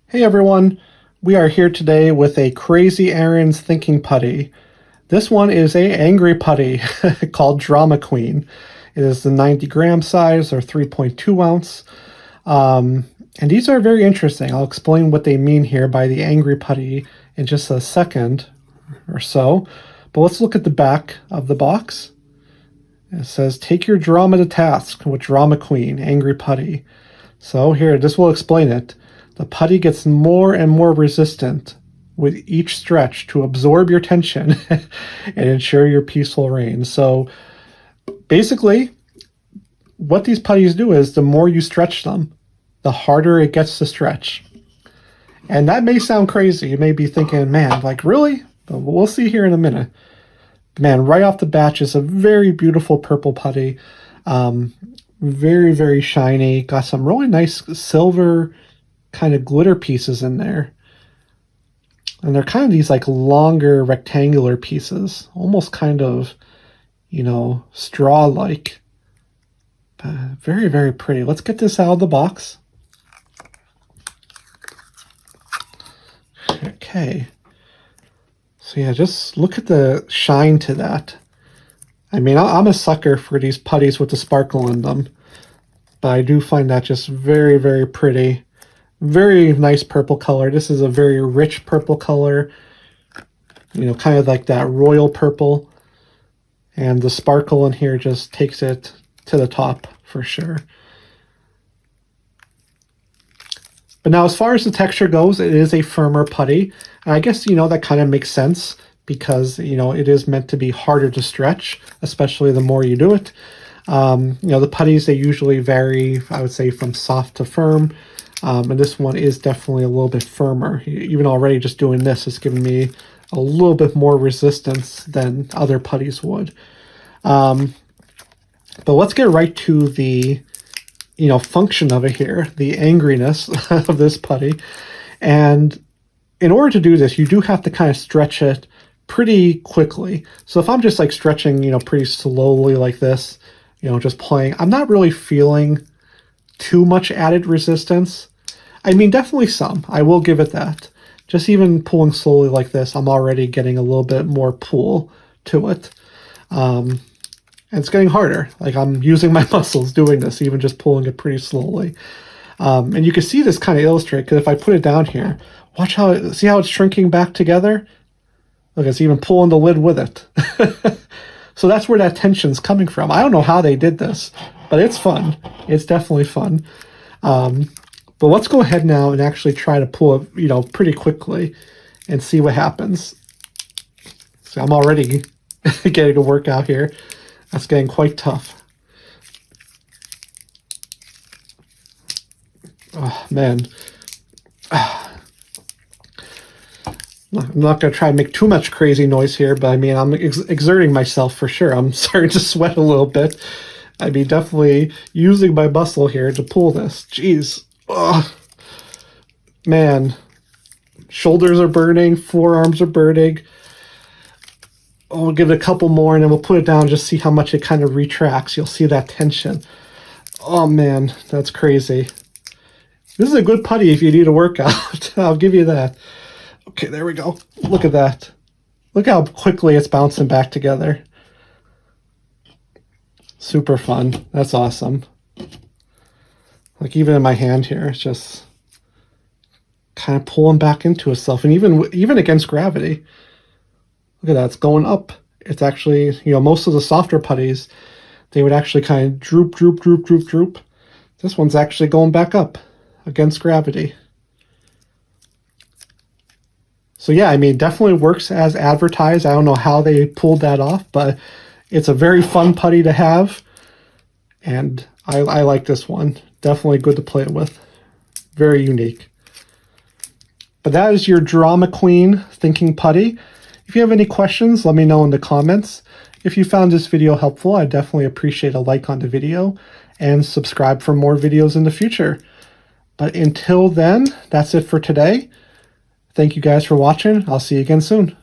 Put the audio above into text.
Hey everyone, we are here today with a Crazy Aaron's Thinking Putty. This one is a angry putty called Drama Queen. It is the 90-gram size or 3.2 ounce. And these are very interesting. I'll explain what they mean here by the angry putty in just a second or so. But let's look at the back of the box. It says, take your drama to task with Drama Queen, Angry Putty. So here, this will explain it. The putty gets more and more resistant with each stretch to absorb your tension and ensure your peaceful reign. So basically, what these putties do is the more you stretch them, the harder it gets to stretch. And that may sound crazy. You may be thinking, man, like really? But we'll see here in a minute. Man, right off the bat, is a very beautiful purple putty. Very, very shiny. Got some really nice silver kind of glitter pieces in there. And they're kind of these like longer rectangular pieces. Almost kind of, straw-like. Very, very pretty. Let's get this out of the box. Okay. So yeah, just look at the shine to that. I mean, I'm a sucker for these putties with the sparkle in them. But I do find that just very, very pretty. Very nice purple color. This is a very rich purple color. Kind of like that royal purple. And the sparkle in here just takes it to the top for sure. But now as far as the texture goes, it is a firmer putty. And I guess, that kind of makes sense because, it is meant to be harder to stretch, especially the more you do it. The putties, they usually vary, I would say, from soft to firm. And this one is definitely a little bit firmer. Even already just doing this is giving me a little bit more resistance than other putties would. But let's get right to the, function of it here, the angriness of this putty. And in order to do this, you do have to kind of stretch it pretty quickly. So if I'm just like stretching, pretty slowly like this, just playing, I'm not really feeling too much added resistance. I mean, definitely some. I will give it that. Just even pulling slowly like this, I'm already getting a little bit more pull to it. And it's getting harder. Like I'm using my muscles doing this, even just pulling it pretty slowly. And you can see this kind of illustrate, because if I put it down here, watch how, see how it's shrinking back together? Look, it's even pulling the lid with it. So that's where that tension's coming from. I don't know how they did this, but it's fun. It's definitely fun. But let's go ahead now and actually try to pull it, pretty quickly and see what happens. So I'm already getting a workout here. That's getting quite tough. Oh, man. I'm not going to try and make too much crazy noise here, but I mean, I'm exerting myself for sure. I'm starting to sweat a little bit. I mean, definitely using my muscle here to pull this. Jeez. Ugh. Man. Shoulders are burning. Forearms are burning. Oh, we'll give it a couple more, and then we'll put it down and just see how much it kind of retracts. You'll see that tension. Oh, man. That's crazy. This is a good putty if you need a workout. I'll give you that. Okay, there we go. Look at that. Look how quickly it's bouncing back together. Super fun. That's awesome. Like even in my hand here, it's just kind of pulling back into itself. And even against gravity. Look at that. It's going up. It's actually, most of the softer putties, they would actually kind of droop, droop, droop, droop, droop. This one's actually going back up against gravity. So yeah, I mean, definitely works as advertised. I don't know how they pulled that off, but it's a very fun putty to have. And I like this one. Definitely good to play with. Very unique. But that is your Drama Queen Thinking Putty. If you have any questions, let me know in the comments. If you found this video helpful, I definitely appreciate a like on the video and subscribe for more videos in the future. But until then, that's it for today. Thank you guys for watching. I'll see you again soon.